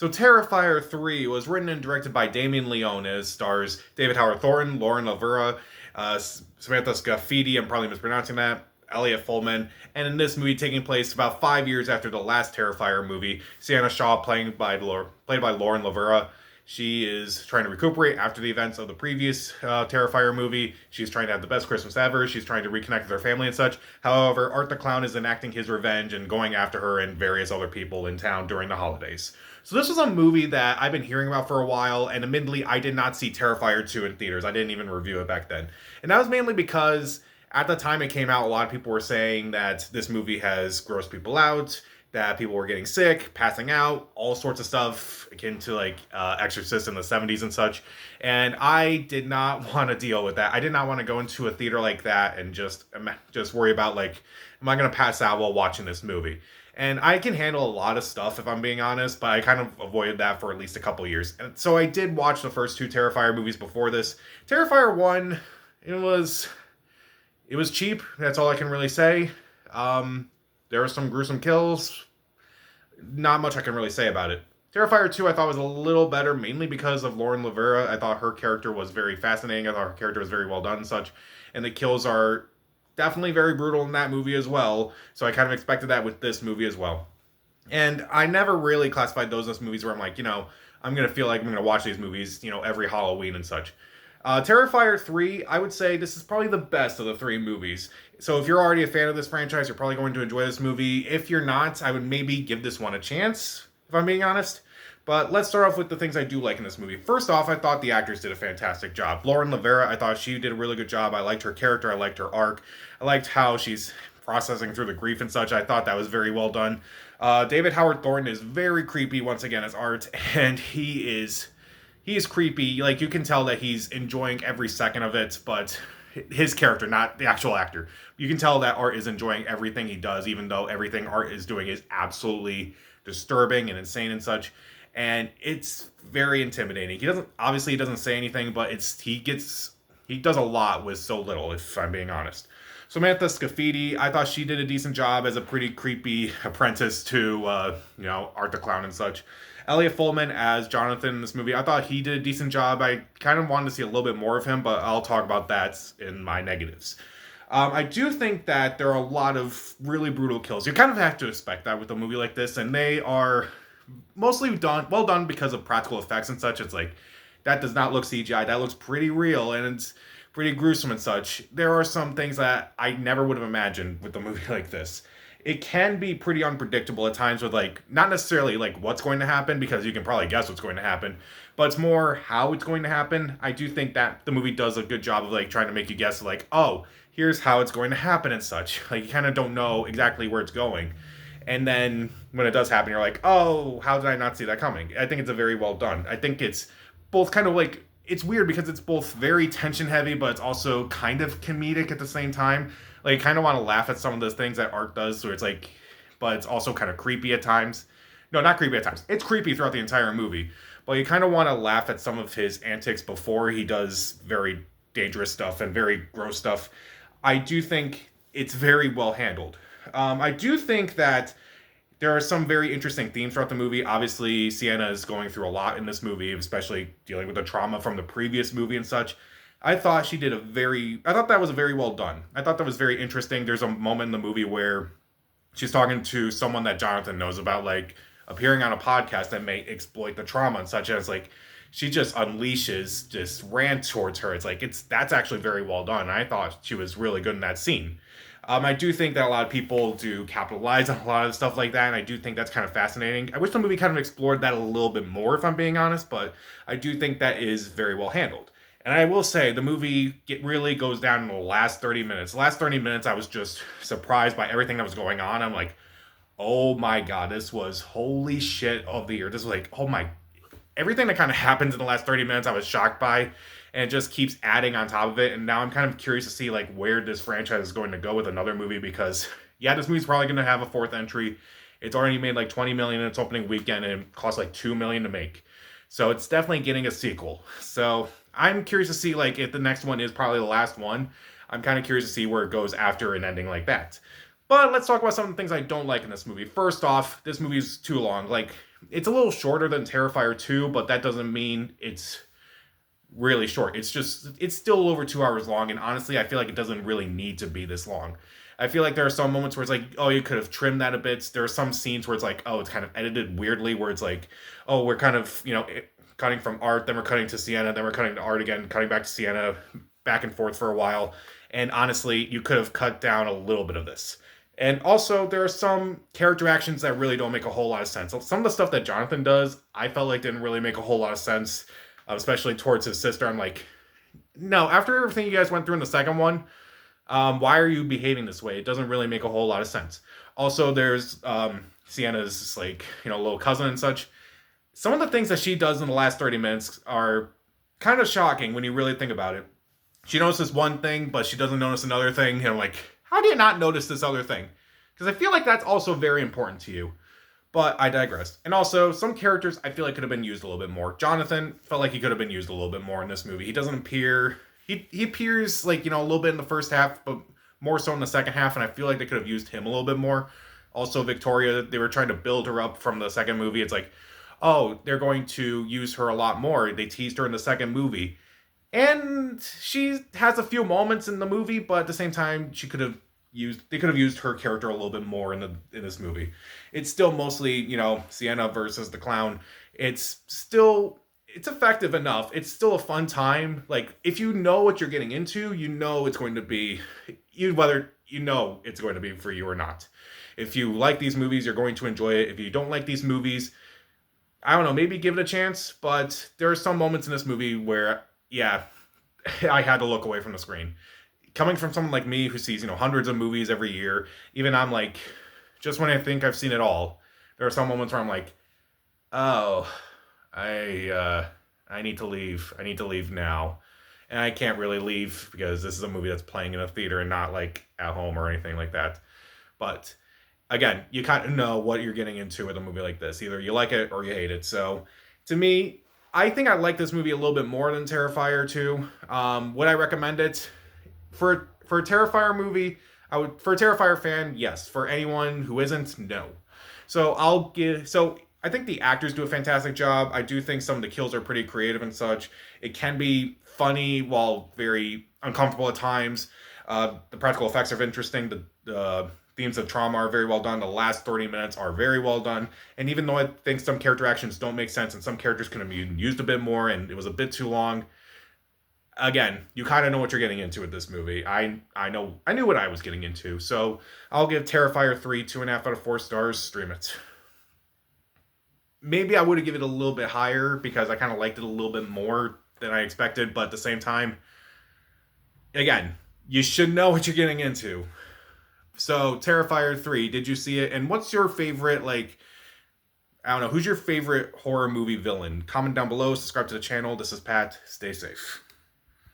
So Terrifier 3 was written and directed by Damien Leone. It stars David Howard Thornton, Lauren Lavera, Samantha Scafidi, I'm probably mispronouncing that, Elliot Fullman, and in this movie taking place about 5 years after the last Terrifier movie, Sienna Shaw played by Lauren Lavera. She is trying to recuperate after the events of the previous Terrifier movie. She's trying to have the best Christmas ever. She's trying to reconnect with her family and such. However, Art the Clown is enacting his revenge and going after her and various other people in town during the holidays. So this was a movie that I've been hearing about for a while, and admittedly, I did not see Terrifier 2 in theaters. I didn't even review it back then. And that was mainly because at the time it came out, a lot of people were saying that this movie has grossed people out, that people were getting sick, passing out, all sorts of stuff akin to like Exorcist in the 70s and such. And I did not want to deal with that. I did not want to go into a theater like that and just worry about like, am I going to pass out while watching this movie? And I can handle a lot of stuff if I'm being honest, but I kind of avoided that for at least a couple years. And so I did watch the first two Terrifier movies before this. Terrifier 1, it was cheap. That's all I can really say. There were some gruesome kills. Not much I can really say about it. Terrifier 2 I thought was a little better, mainly because of Lauren Lavera. I thought her character was very fascinating. I thought her character was very well done and such. And the kills are definitely very brutal in that movie as well. So I kind of expected that with this movie as well. And I never really classified those as movies where I'm like, I'm going to feel like I'm going to watch these movies, every Halloween and such. Terrifier 3, I would say this is probably the best of the three movies. So if you're already a fan of this franchise, you're probably going to enjoy this movie. If you're not, I would maybe give this one a chance, if I'm being honest. But let's start off with the things I do like in this movie. First off, I thought the actors did a fantastic job. Lauren Lavera, I thought she did a really good job. I liked her character. I liked her arc. I liked how she's processing through the grief and such. I thought that was very well done. David Howard Thornton is very creepy once again as Art, and he is creepy. Like, you can tell that he's enjoying every second of it, but his character, not the actual actor. You can tell that Art is enjoying everything he does, even though everything Art is doing is absolutely disturbing and insane and such. And it's very intimidating. He doesn't say anything, but he does a lot with so little, if I'm being honest. Samantha Scafidi, I thought she did a decent job as a pretty creepy apprentice to, Art the Clown and such. Elliot Fullman as Jonathan in this movie, I thought he did a decent job. I kind of wanted to see a little bit more of him, but I'll talk about that in my negatives. I do think that there are a lot of really brutal kills. You kind of have to expect that with a movie like this, and they are mostly well done because of practical effects and such. It's like, that does not look CGI. That looks pretty real, and it's pretty gruesome and such. There are some things that I never would have imagined with a movie like this. It can be pretty unpredictable at times with, like, not necessarily, like, what's going to happen, because you can probably guess what's going to happen, but it's more how it's going to happen. I do think that the movie does a good job of, like, trying to make you guess, like, oh, here's how it's going to happen and such. Like, you kind of don't know exactly where it's going. And then when it does happen, you're like, oh, how did I not see that coming? I think it's a very well done. I think it's both kind of like, it's weird because it's both very tension heavy, but it's also kind of comedic at the same time. Like, you kind of want to laugh at some of those things that Art does, so it's like, but it's also kind of creepy at times. No, not creepy at times. It's creepy throughout the entire movie, but you kind of want to laugh at some of his antics before he does very dangerous stuff and very gross stuff. I do think it's very well handled. I do think that there are some very interesting themes throughout the movie. Obviously, Sienna is going through a lot in this movie, especially dealing with the trauma from the previous movie and such. I thought that was very well done. I thought that was very interesting. There's a moment in the movie where she's talking to someone that Jonathan knows about, like, appearing on a podcast that may exploit the trauma and such, as, like, she just unleashes this rant towards her. It's like, that's actually very well done. I thought she was really good in that scene. I do think that a lot of people do capitalize on a lot of stuff like that, and I do think that's kind of fascinating. I wish the movie kind of explored that a little bit more, if I'm being honest, but I do think that is very well handled. And I will say, the movie really goes down in the last 30 minutes. The last 30 minutes, I was just surprised by everything that was going on. I'm like, oh my god, this was holy shit of the year. This was like, oh my... Everything that kind of happens in the last 30 minutes, I was shocked by, and it just keeps adding on top of it. And now I'm kind of curious to see, like, where this franchise is going to go with another movie, because, yeah, this movie's probably going to have a fourth entry. It's already made like $20 million in its opening weekend, and it cost like $2 million to make. So it's definitely getting a sequel. So I'm curious to see, like, if the next one is probably the last one. I'm kind of curious to see where it goes after an ending like that. But let's talk about some of the things I don't like in this movie. First off, this movie is too long. Like, it's a little shorter than Terrifier 2, but that doesn't mean it's really short. It's still over 2 hours long, and honestly, I feel like it doesn't really need to be this long. I feel like there are some moments where it's like, oh, you could have trimmed that a bit. There are some scenes where it's like, oh, it's kind of edited weirdly, where it's like, oh, we're kind of, cutting from art, then we're cutting to Sienna, then we're cutting to art again, cutting back to Sienna, back and forth for a while. And honestly, you could have cut down a little bit of this. And also, there are some character actions that really don't make a whole lot of sense. Some of the stuff that Jonathan does, I felt like didn't really make a whole lot of sense, especially towards his sister. I'm like, no, after everything you guys went through in the second one, why are you behaving this way? It doesn't really make a whole lot of sense. Also, there's Sienna's like, little cousin and such. Some of the things that she does in the last 30 minutes are kind of shocking when you really think about it. She notices one thing, but she doesn't notice another thing. And I'm like, how do you not notice this other thing? Because I feel like that's also very important to you. But I digress. And also, some characters I feel like could have been used a little bit more. Jonathan felt like he could have been used a little bit more in this movie. He doesn't appear... He appears like, a little bit in the first half, but more so in the second half, and I feel like they could have used him a little bit more. Also, Victoria, they were trying to build her up from the second movie. It's like, oh, they're going to use her a lot more. They teased her in the second movie. And she has a few moments in the movie, but at the same time, they could have used her character a little bit more in this movie. It's still mostly, Sienna versus the clown. It's effective enough. It's still a fun time. Like, if you know what you're getting into, it's going to be, whether it's going to be for you or not. If you like these movies, you're going to enjoy it. If you don't like these movies, I don't know, maybe give it a chance. But there are some moments in this movie where, yeah, I had to look away from the screen. Coming from someone like me who sees, hundreds of movies every year, even I'm like, just when I think I've seen it all, there are some moments where I'm like, oh, I need to leave. I need to leave now. And I can't really leave because this is a movie that's playing in a theater and not like at home or anything like that. But again, you kind of know what you're getting into with a movie like this. Either you like it or you hate it. So to me, I think I like this movie a little bit more than Terrifier 2. Would I recommend it? For a Terrifier movie, for a Terrifier fan, yes. For anyone who isn't, no. So I think the actors do a fantastic job. I do think some of the kills are pretty creative and such. It can be funny while very uncomfortable at times. The practical effects are interesting. The themes of trauma are very well done. The last 30 minutes are very well done. And even though I think some character actions don't make sense and some characters could have been used a bit more and it was a bit too long, again, you kind of know what you're getting into with this movie. I knew what I was getting into. So I'll give Terrifier 3 2.5 out of 4 stars. Stream it. Maybe I would have given it a little bit higher because I kind of liked it a little bit more than I expected. But at the same time, again, you should know what you're getting into. So Terrifier 3, did you see it? And what's your favorite, I don't know, who's your favorite horror movie villain? Comment down below, subscribe to the channel. This is Pat. Stay safe.